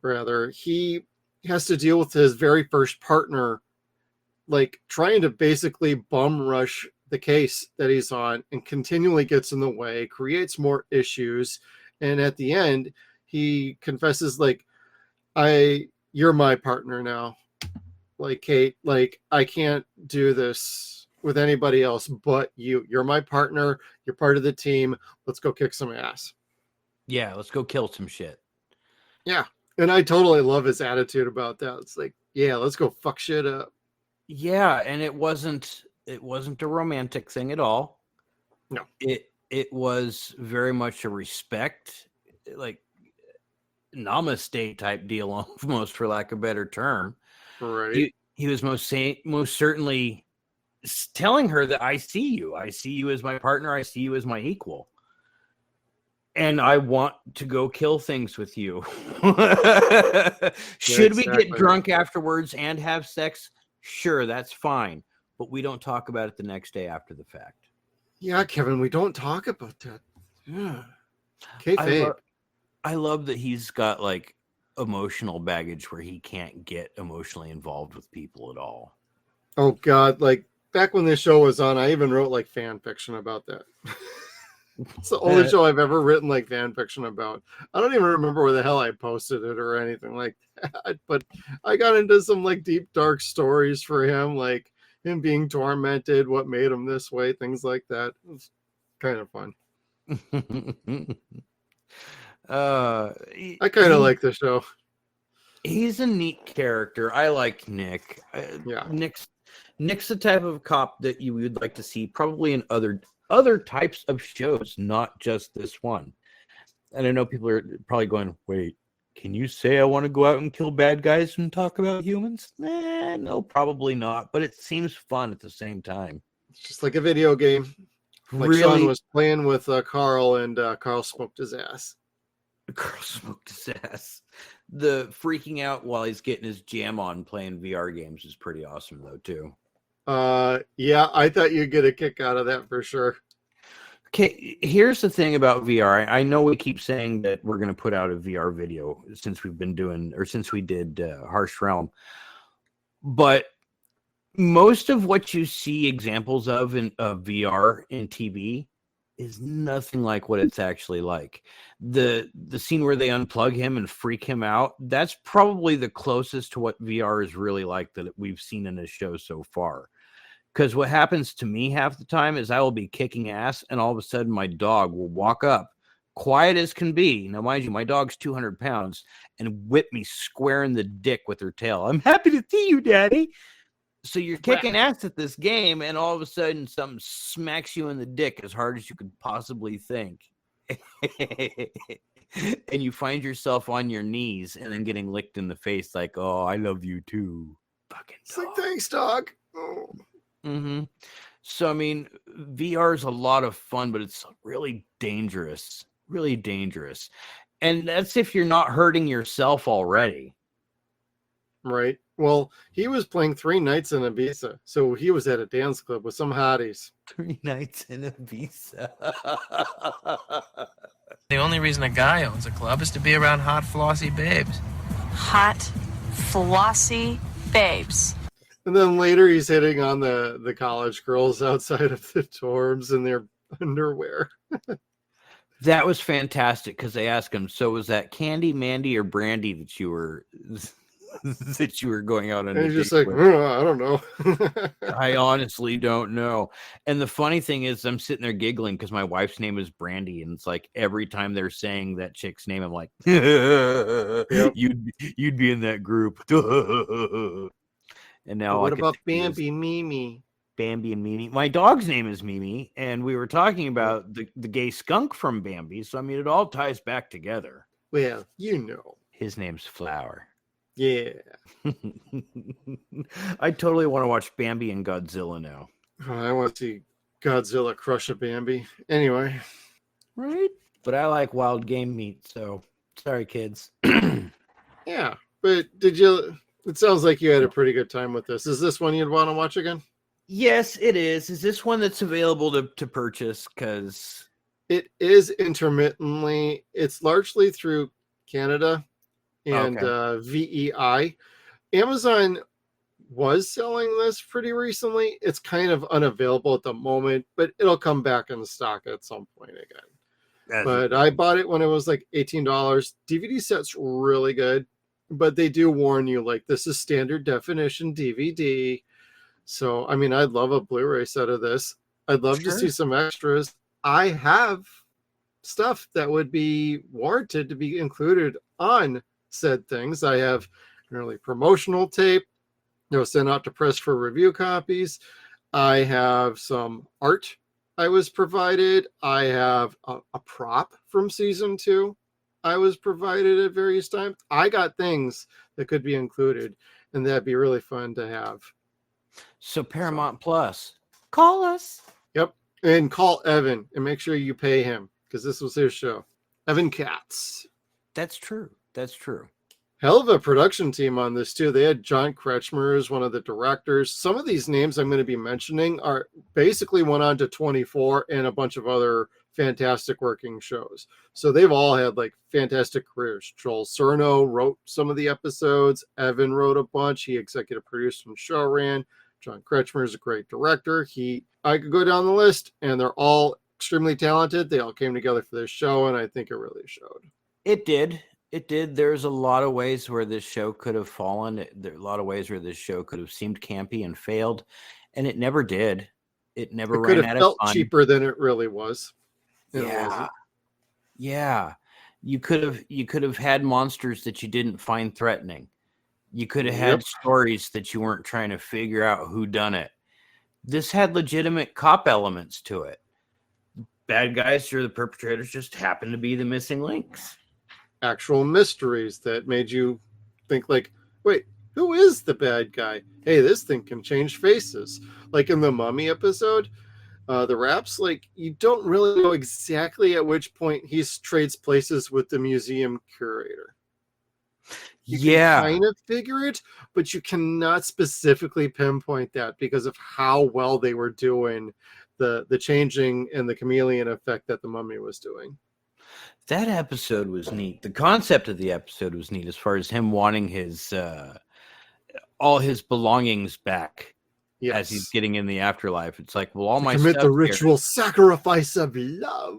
rather. He has to deal with his very first partner like trying to basically bum rush the case that he's on and continually gets in the way, creates more issues, and at the end he confesses like, you're my partner now, like Kate, like I can't do this with anybody else but you're my partner, you're part of the team, let's go kick some ass.
Yeah, let's go kill some shit.
Yeah, and I totally love his attitude about that. It's like, yeah, let's go fuck shit up.
Yeah, and it wasn't a romantic thing at all.
No.
It was very much a respect, like namaste type deal almost, for lack of a better term.
Right.
He was most certainly telling her that I see you as my partner, I see you as my equal. And I want to go kill things with you. Should we get drunk afterwards and have sex? Sure, that's fine. But we don't talk about it the next day after the fact.
Yeah, Kevin, we don't talk about that. Yeah.
I love that he's got like emotional baggage where he can't get emotionally involved with people at all.
Oh God, like back when this show was on, I even wrote like fan fiction about that. It's the only show I've ever written like fan fiction about. I don't even remember where the hell I posted it or anything like that. But I got into some like deep dark stories for him, like him being tormented, what made him this way, things like that. It was kind of fun. I kind of like the show.
He's a neat character. I like Nick.
Yeah,
Nick's the type of cop that you would like to see probably in other types of shows, not just this one. And I know people are probably going, wait, can you say I want to go out and kill bad guys and talk about humans? No, probably not. But it seems fun at the same time.
It's just like a video game. Like really? Sean was playing with Carl, and Carl smoked his ass.
Carl smoked his ass. The freaking out while he's getting his jam on playing VR games is pretty awesome, though, too.
Yeah, I thought you'd get a kick out of that for sure.
Okay, here's the thing about VR. I know we keep saying that we're going to put out a VR video since we did Harsh Realm, but most of what you see examples of in VR in TV is nothing like what it's actually like. The scene where they unplug him and freak him out, that's probably the closest to what VR is really like that we've seen in this show so far. Because what happens to me half the time is I will be kicking ass and all of a sudden my dog will walk up, quiet as can be. Now, mind you, my dog's 200 pounds and whip me square in the dick with her tail. I'm happy to see you, Daddy. So you're kicking ass at this game and all of a sudden something smacks you in the dick as hard as you could possibly think. And you find yourself on your knees and then getting licked in the face like, oh, I love you too. Fucking dog.
It's like, thanks, dog. Oh.
Mm-hmm. So, I mean, VR is a lot of fun, but it's really dangerous. Really dangerous. And that's if you're not hurting yourself already.
Right. Well, he was playing 3 nights in Ibiza, so he was at a dance club with some hotties.
3 nights in Ibiza.
The only reason a guy owns a club is to be around hot, flossy babes.
Hot, flossy babes.
And then later he's hitting on the college girls outside of the dorms in their underwear.
That was fantastic because they asked him, so was that Candy, Mandy, or Brandy that you were going out on?
And he's just like, I don't know.
I honestly don't know. And the funny thing is, I'm sitting there giggling because my wife's name is Brandy, and it's like every time they're saying that chick's name, I'm like,
Yep.
you'd be in that group. And now,
what about Bambi, Mimi?
Bambi and Mimi. My dog's name is Mimi, and we were talking about the gay skunk from Bambi. So I mean, it all ties back together.
Well, you know,
his name's Flower.
Yeah.
I totally want to watch Bambi and Godzilla now.
Oh, I want to see Godzilla crush a Bambi. Anyway.
Right? But I like wild game meat, so sorry, kids.
Yeah. But it sounds like you had a pretty good time with this. Is this one you'd want to watch again?
Yes, it is. Is this one that's available to purchase? Because
it is intermittently. It's largely through Canada and VEI. Amazon was selling this pretty recently. It's kind of unavailable at the moment, but it'll come back in stock at some point again. But I bought it when it was like $18. DVD set's really good, but they do warn you, like, this is standard definition DVD. So, I mean, I'd love a Blu-ray set of this. I'd love to see some extras. I have stuff that would be warranted to be included on said things. I have an early promotional tape. It was sent out to press for review copies. I have some art I was provided. I have a prop from season 2 I was provided at various times. I got things that could be included, and that'd be really fun to have.
So Paramount Plus, call us.
Yep. And call Evan and make sure you pay him because this was his show. Evan Katz.
That's true. That's true.
Hell of a production team on this too. They had John Kretschmer as one of the directors. Some of these names I'm going to be mentioning are basically went on to 24 and a bunch of other fantastic working shows. So they've all had like fantastic careers. Joel Cerno wrote some of the episodes. Evan wrote a bunch. He executive produced and show ran. John Kretschmer is a great director. I could go down the list, and they're all extremely talented. They all came together for this show, and I think it really showed.
It did. It did. There's a lot of ways where this show could have fallen. There are a lot of ways where this show could have seemed campy and failed, and it never did. It never ran out of fun. It could have felt
cheaper than it really was.
Yeah. You could have had monsters that you didn't find threatening. You could have had stories that you weren't trying to figure out who done it. This had legitimate cop elements to it. Bad guys or the perpetrators just happened to be the missing links.
Actual mysteries that made you think like, wait, who is the bad guy? Hey, this thing can change faces. Like in the Mummy episode, the Raps, like, you don't really know exactly at which point he trades places with the museum curator. You can kind of figure it, but you cannot specifically pinpoint that because of how well they were doing the changing and the chameleon effect that the Mummy was doing.
That episode was neat. The concept of the episode was neat as far as him wanting his all his belongings back as he's getting in the afterlife. It's like, well, all my
commit
stuff
the ritual sacrifice of love.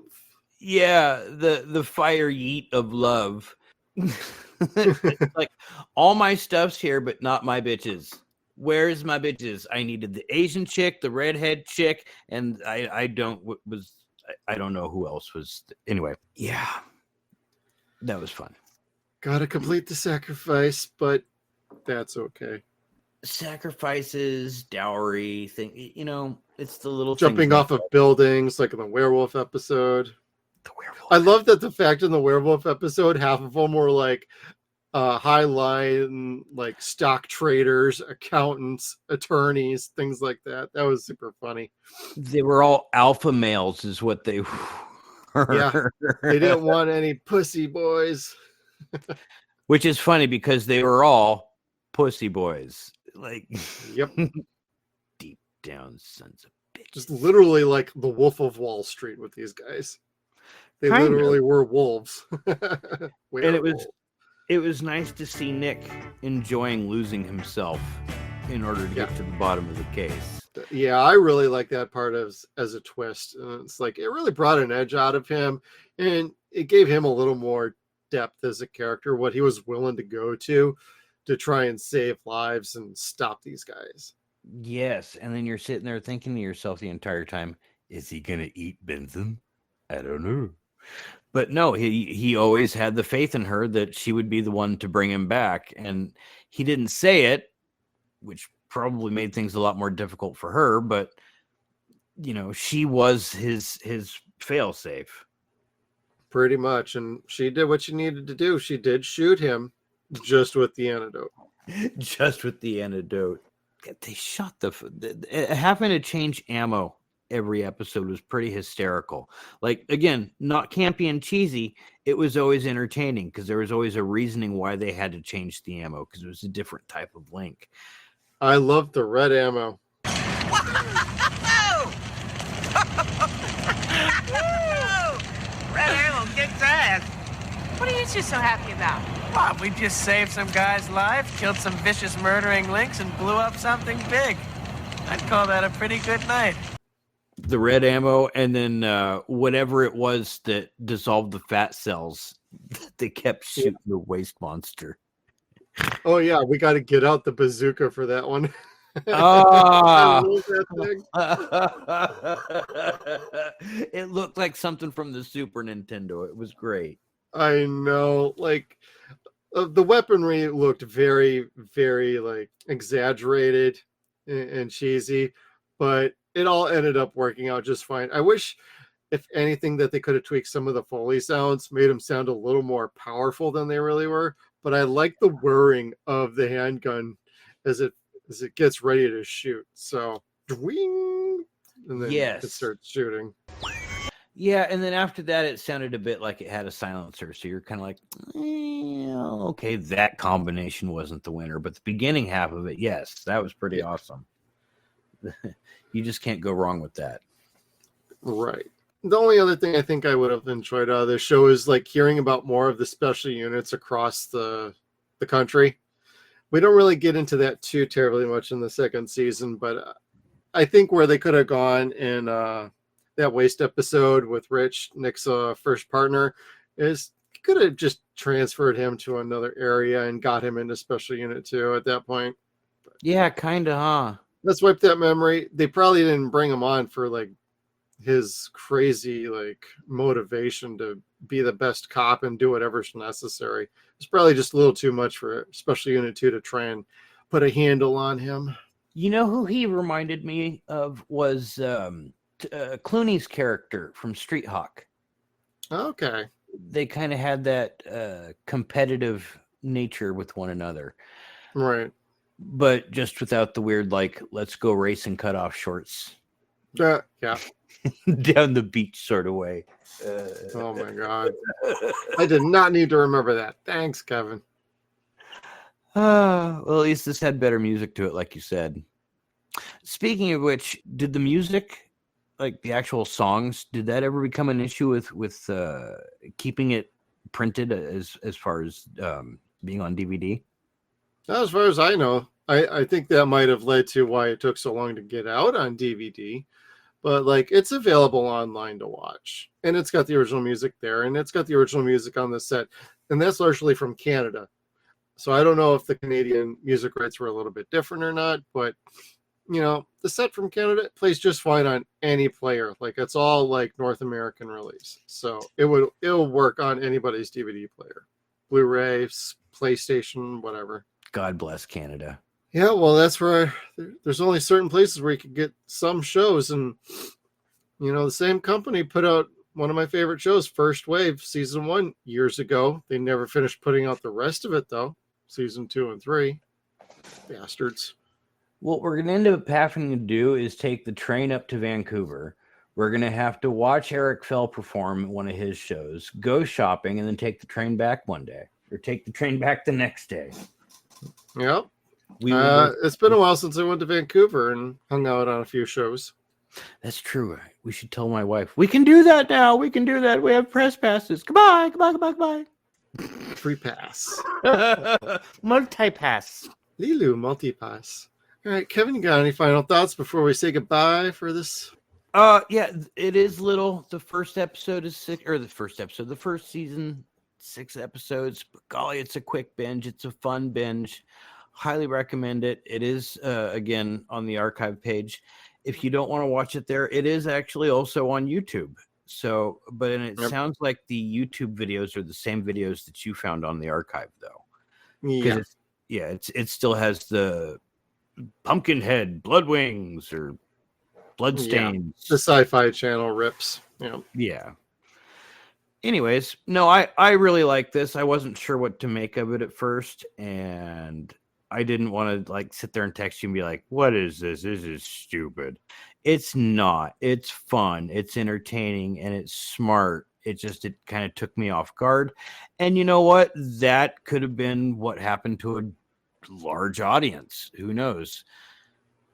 Yeah, the fire yeet of love. It's like, all my stuff's here, but not my bitches. Where's my bitches? I needed the Asian chick, the redhead chick, and I don't know who else was. Anyway, yeah, that was fun.
Gotta complete the sacrifice, but that's okay.
Sacrifices, dowry thing, it's the little
jumping off of buildings, like in the werewolf episode. I love that the fact in the werewolf episode, half of them were like high line, like stock traders, accountants, attorneys, things like that. That was super funny.
They were all alpha males is what they were.
Yeah, they didn't want any pussy boys.
Which is funny because they were all pussy boys. Like,
Yep.
Deep down sons of bitches.
Just literally like the Wolf of Wall Street with these guys. They
Kind
literally were wolves.
And it was nice to see Nick enjoying losing himself in order to get to the bottom of the case.
Yeah, I really like that part as a twist. It's like it really brought an edge out of him, and it gave him a little more depth as a character, what he was willing to go to try and save lives and stop these guys.
Yes, and then you're sitting there thinking to yourself the entire time, is he going to eat Benson? I don't know. But no, he always had the faith in her that she would be the one to bring him back. And he didn't say it, which probably made things a lot more difficult for her. But, you know, she was his failsafe.
Pretty much. And she did what she needed to do. She did shoot him just with the antidote.
Just with the antidote. They shot having to change ammo every episode was pretty hysterical. Like, again, not campy and cheesy. It was always entertaining because there was always a reasoning why they had to change the ammo because it was a different type of link.
I loved the red ammo.
Red ammo kicks ass.
What are you two so happy about?
What? We just saved some guy's life, killed some vicious murdering links, and blew up something big. I'd call that a pretty good night.
The red ammo, and then whatever it was that dissolved the fat cells, they kept shooting the waste monster.
Oh yeah, we got to get out the bazooka for that one.
Ah,
I love that thing.
It looked like something from the Super Nintendo. It was great.
I know, like the weaponry looked very, very like exaggerated and cheesy, but it all ended up working out just fine. I wish, if anything, that they could have tweaked some of the Foley sounds, made them sound a little more powerful than they really were. But I like the whirring of the handgun as it gets ready to shoot. So, and then it starts shooting.
Yeah, and then after that, it sounded a bit like it had a silencer. So you're kind of like, okay, that combination wasn't the winner. But the beginning half of it, yes, that was pretty awesome. You just can't go wrong with that.
Right. The only other thing I think I would have enjoyed out of this show is like hearing about more of the special units across the country. We don't really get into that too terribly much in the second season, but I think where they could have gone in that waste episode with Rich, Nick's first partner, is could have just transferred him to another area and got him into special unit 2 at that point.
Yeah, kind of, huh?
Let's wipe that memory. They probably didn't bring him on for like his crazy like motivation to be the best cop and do whatever's necessary. It's probably just a little too much for Special Unit 2 to try and put a handle on him.
You know who he reminded me of was Clooney's character from Street Hawk.
Okay.
They kind of had that competitive nature with one another.
Right.
But just without the weird, like, let's go race and cut off shorts.
Yeah.
Down the beach sort of way.
Oh my God. I did not need to remember that. Thanks, Kevin.
Well, at least this had better music to it, like you said. Speaking of which, did the music, like the actual songs, did that ever become an issue with keeping it printed as far as being on DVD?
As far as I know, I think that might have led to why it took so long to get out on DVD. But like, it's available online to watch, and it's got the original music there, and it's got the original music on the set, and that's largely from Canada. So I don't know if the Canadian music rights were a little bit different or not, but you know, the set from Canada plays just fine on any player. Like, it's all like North American release, so it'll work on anybody's DVD player, Blu-ray, PlayStation, whatever.
God bless Canada.
Yeah, well, that's where there's only certain places where you can get some shows, and you know, the same company put out one of my favorite shows, First Wave, season 1 years ago. They never finished putting out the rest of it though, season 2 and 3. Bastards.
What we're going to end up having to do is take the train up to Vancouver. We're going to have to watch Eric Fell perform one of his shows, go shopping, and then take the train back one day, or take the train back the next day.
Yep. It's been a while since I went to Vancouver and hung out on a few shows.
That's true. We should tell my wife. We can do that now. We can do that. We have press passes. Goodbye.
Free pass.
Multi-pass.
Lilu multi-pass. All right, Kevin, you got any final thoughts before we say goodbye for this?
Yeah, it is little. The first episode is the first season, 6 episodes. But golly, it's a quick binge. It's a fun binge. Highly recommend it. It is, again, on the archive page. If you don't want to watch it there, it is actually also on YouTube. So, it sounds like the YouTube videos are the same videos that you found on the archive, though.
Yeah.
It still has the pumpkin head, blood wings, or blood stains.
Yeah, the Sci-Fi Channel rips.
Yeah. Anyways, no, I really like this. I wasn't sure what to make of it at first, and I didn't want to sit there and text you and be like, what is this? This is stupid. It's not. It's fun. It's entertaining, and it's smart. It kind of took me off guard. And you know what? That could have been what happened to a large audience. Who knows?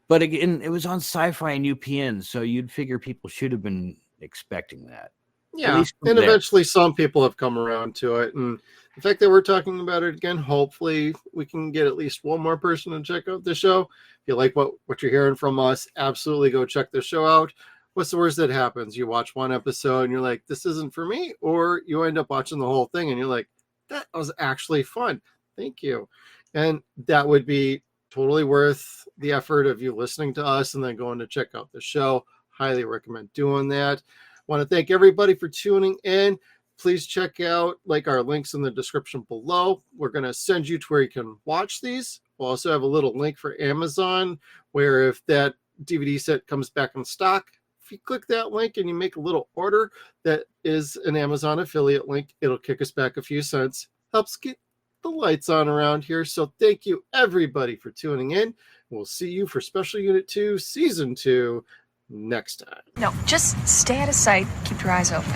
But again, it was on Sci-Fi and UPN, so you'd figure people should have been expecting that.
Yeah, and eventually some people have come around to it. And the fact that we're talking about it again, hopefully we can get at least one more person to check out the show. If you like what you're hearing from us, absolutely go check the show out. What's the worst that happens? You watch one episode and you're like, this isn't for me. Or you end up watching the whole thing and you're like, that was actually fun. Thank you. And that would be totally worth the effort of you listening to us and then going to check out the show. Highly recommend doing that. Want to thank everybody for tuning in. Please check out our links in the description below. We're going to send you to where you can watch these. We'll also have a little link for Amazon where if that DVD set comes back in stock, if you click that link and you make a little order that is an Amazon affiliate link, it'll kick us back a few cents. Helps get the lights on around here. So thank you everybody for tuning in. We'll see you for Special Unit 2 Season 2 next time.
No, just stay out of sight. Keep your eyes open.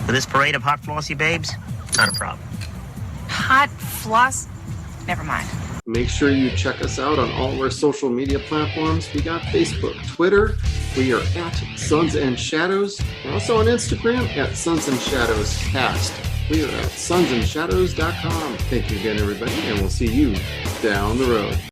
For this parade of hot flossy babes, not a problem.
Hot floss? Never mind.
Make sure you check us out on all of our social media platforms. We got Facebook, Twitter. We are at Suns and Shadows. We're also on Instagram at Suns and Shadows Cast. We are at sunsandshadows.com. Thank you again, everybody, and we'll see you down the road.